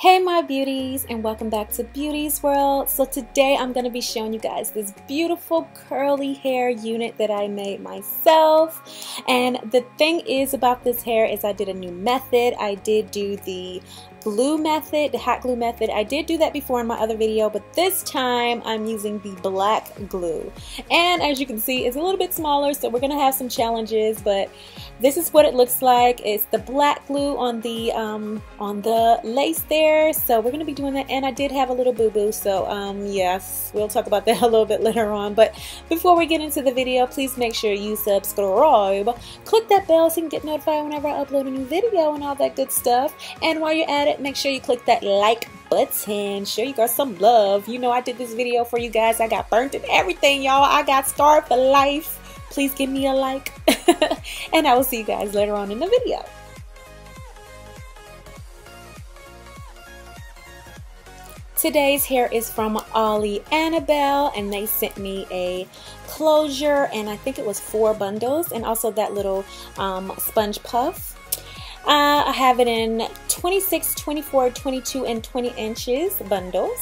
Hey my beauties, and welcome back to Beauty's World. So today I'm going to be showing you guys this beautiful curly hair unit that I made myself. And the thing is about this hair is I did a new method. I did do the glue method, the hot glue method. I did do that before in my other video, but this time I'm using the black glue. And as you can see, it's a little bit smaller, so we're going to have some challenges, but this is what it looks like. It's the black glue on the lace there, so we're going to be doing that. And I did have a little boo-boo, so yes, we'll talk about that a little bit later on. But before we get into the video, please make sure you subscribe, click that bell so you can get notified whenever I upload a new video and all that good stuff. And while you're at it, make sure you click that like button, show you guys some love. You know I did this video for you guys. I got burnt and everything, y'all. I got scarred for life. Please give me a like. And I will see you guys later on in the video. Today's hair is from Annabelle, and they sent me a closure, and I think it was 4 bundles, and also that little sponge puff. I have it in 26, 24, 22, and 20 inches bundles.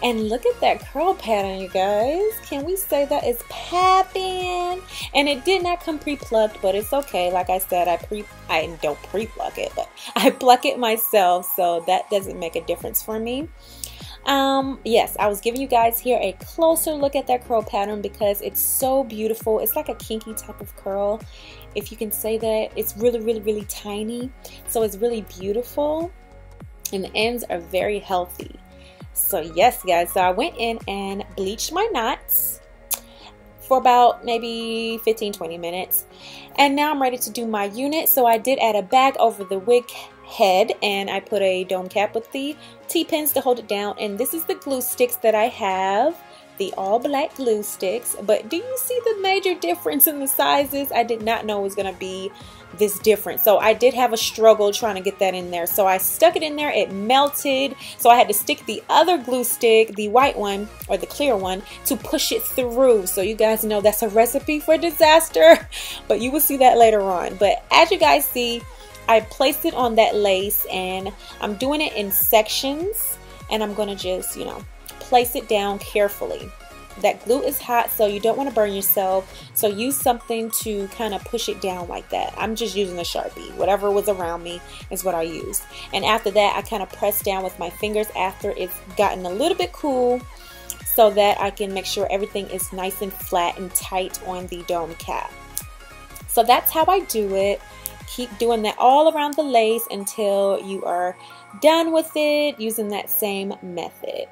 And look at that curl pattern, you guys. Can we say that it's popping? And it did not come pre-plucked, but it's okay. Like I said, I don't pre-pluck it, but I pluck it myself, so that doesn't make a difference for me. Yes, I was giving you guys here a closer look at that curl pattern because it's so beautiful. It's like a kinky type of curl, if you can say that. It's really, really, really tiny, so it's really beautiful, and the ends are very healthy. So yes, guys, so I went in and bleached my knots for about maybe 15-20 minutes, and now I'm ready to do my unit. So I did add a bag over the wig head, and I put a dome cap with the T-pins to hold it down, and this is the glue sticks that I have, the all black glue sticks. But do you see the major difference in the sizes? I did not know it was gonna be this different, so I did have a struggle trying to get that in there. So I stuck it in there, it melted, so I had to stick the other glue stick, the white one or the clear one, to push it through. So you guys know that's a recipe for disaster, but you will see that later on. But as you guys see, I placed it on that lace, and I'm doing it in sections, and I'm gonna just, you know, place it down carefully. That glue is hot, so you don't want to burn yourself, so use something to kind of push it down like that. I'm just using a Sharpie. Whatever was around me is what I used. And after that, I kind of press down with my fingers after it's gotten a little bit cool, so that I can make sure everything is nice and flat and tight on the dome cap. So that's how I do it. Keep doing that all around the lace until you are done with it using that same method.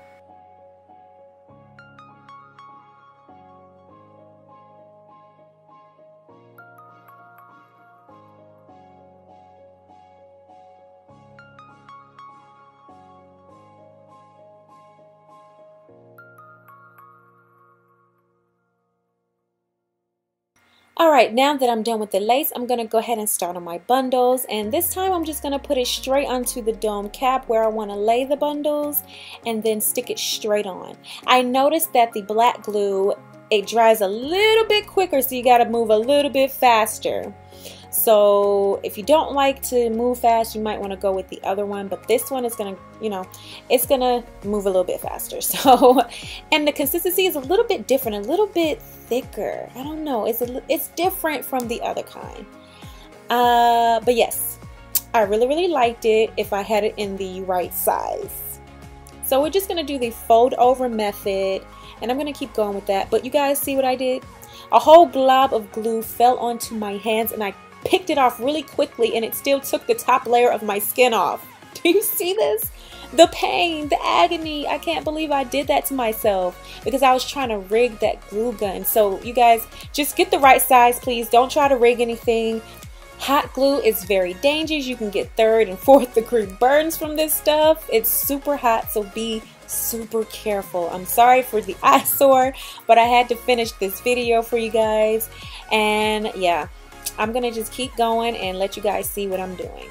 Alright, now that I'm done with the lace, I'm going to go ahead and start on my bundles, and this time I'm just going to put it straight onto the dome cap where I want to lay the bundles, and then stick it straight on. I noticed that the black glue, it dries a little bit quicker, so you got to move a little bit faster. So if you don't like to move fast, you might want to go with the other one, but this one is going to, you know, it's going to move a little bit faster. So, and the consistency is a little bit different, a little bit thicker. I don't know, it's different from the other kind. But yes, I really, really liked it if I had it in the right size. So we're just going to do the fold over method, and I'm going to keep going with that. But you guys see what I did? A whole glob of glue fell onto my hands, and I picked it off really quickly, and it still took the top layer of my skin off. Do you see this? The pain, the agony. I can't believe I did that to myself because I was trying to rig that glue gun. So you guys, just get the right size, please. Don't try to rig anything. Hot glue is very dangerous. You can get 3rd and 4th degree burns from this stuff. It's super hot, so be super careful. I'm sorry for the eyesore, but I had to finish this video for you guys. And yeah, I'm gonna just keep going and let you guys see what I'm doing.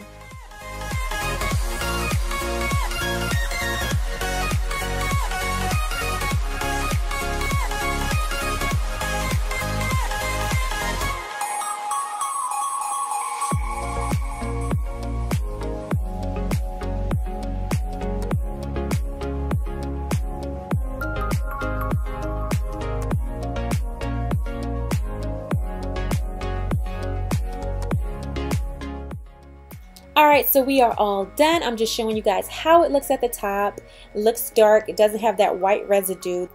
Alright, so we are all done. I'm just showing you guys how it looks at the top. It looks dark. It doesn't have that white residue.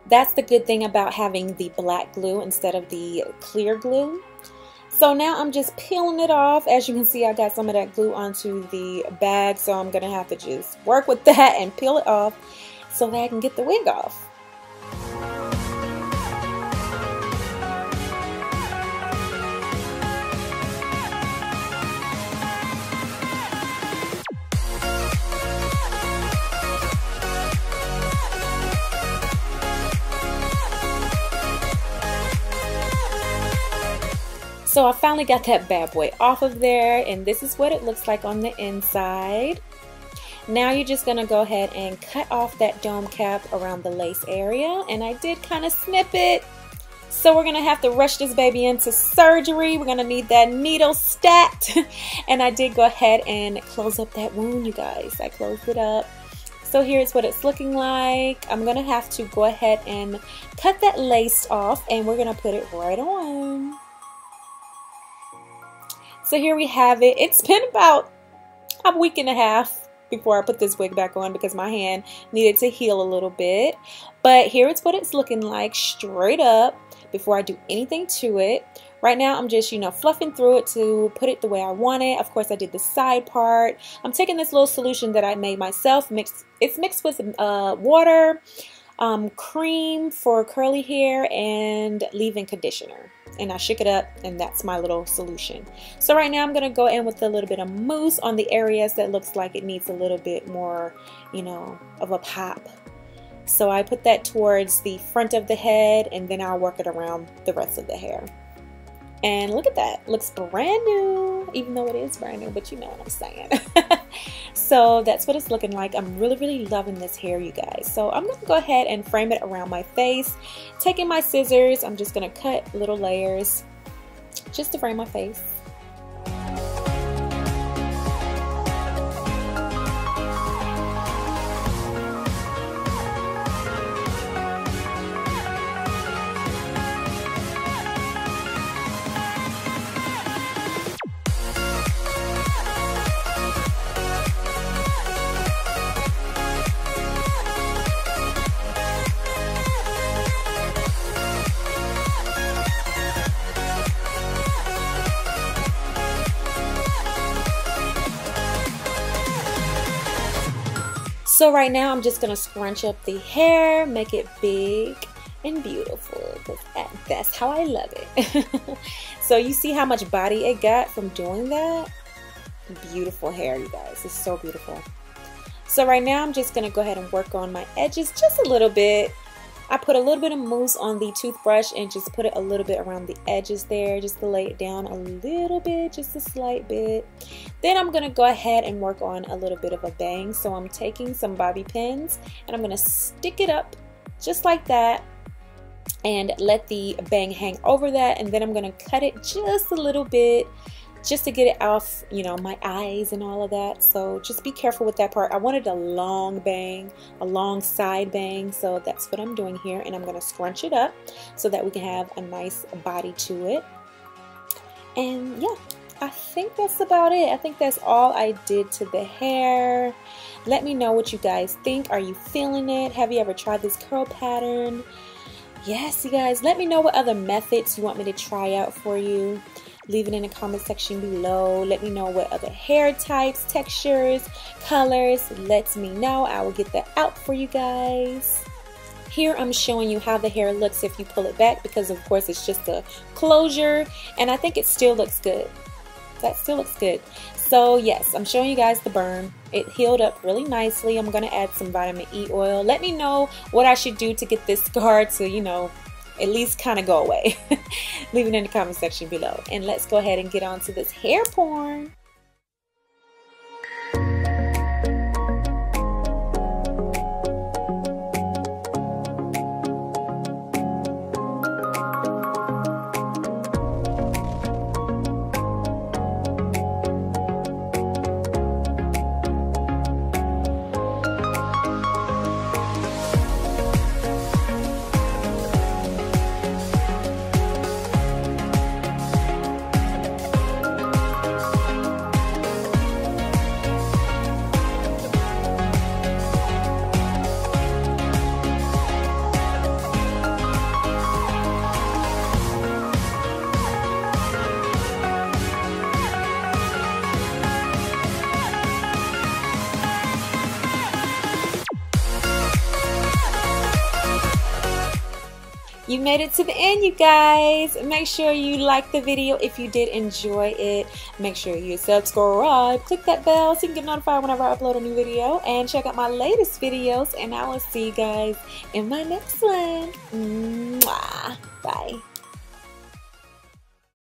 That's the good thing about having the black glue instead of the clear glue. So now I'm just peeling it off. As you can see, I got some of that glue onto the bag, so I'm going to have to just work with that and peel it off so that I can get the wig off. So I finally got that bad boy off of there, and this is what it looks like on the inside. Now you're just gonna go ahead and cut off that dome cap around the lace area, and I did kind of snip it. So we're gonna have to rush this baby into surgery. We're gonna need that needle stat. And I did go ahead and close up that wound, you guys. I closed it up. So here's what it's looking like. I'm gonna have to go ahead and cut that lace off, and we're gonna put it right on. So here we have it. It's been about a week and a half before I put this wig back on because my hand needed to heal a little bit. But here is what it's looking like straight up before I do anything to it. Right now I'm just, fluffing through it to put it the way I want it. Of course, I did the side part. I'm taking this little solution that I made myself. It's mixed with water, cream for curly hair, and leave-in conditioner. And I shook it up, and that's my little solution. So right now I'm going to go in with a little bit of mousse on the areas that looks like it needs a little bit more, of a pop. So I put that towards the front of the head, and then I'll work it around the rest of the hair. And look at that. Looks brand new, even though it is brand new, but you know what I'm saying. So that's what it's looking like. I'm really, really loving this hair, you guys. So I'm going to go ahead and frame it around my face. Taking my scissors, I'm just going to cut little layers just to frame my face. So right now I'm just going to scrunch up the hair, make it big and beautiful, because that's how I love it. So you see how much body it got from doing that? Beautiful hair, you guys. It's so beautiful. So right now I'm just going to go ahead and work on my edges just a little bit. I put a little bit of mousse on the toothbrush and just put it a little bit around the edges there, just to lay it down a little bit, just a slight bit. Then I'm going to go ahead and work on a little bit of a bang. So I'm taking some bobby pins and I'm going to stick it up just like that and let the bang hang over that. And then I'm going to cut it just a little bit just to get it off, my eyes and all of that. So just be careful with that part. I wanted a long bang, a long side bang. So that's what I'm doing here. And I'm going to scrunch it up so that we can have a nice body to it. And yeah, I think that's about it. I think that's all I did to the hair. Let me know what you guys think. Are you feeling it? Have you ever tried this curl pattern? Yes, you guys, let me know what other methods you want me to try out for you. Leave it in the comment section below. Let me know what other hair types, textures, colors. Let me know. I will get that out for you guys. Here I'm showing you how the hair looks if you pull it back, because of course it's just a closure, and I think it still looks good. That still looks good. So yes, I'm showing you guys the burn. It healed up really nicely. I'm going to add some vitamin E oil. Let me know what I should do to get this scar to, at least kind of go away. Leave it in the comment section below. And let's go ahead and get on to this hair porn. You made it to the end, you guys. Make sure you like the video if you did enjoy it. Make sure you subscribe. Click that bell so you can get notified whenever I upload a new video. And check out my latest videos. And I will see you guys in my next one. Mwah. Bye.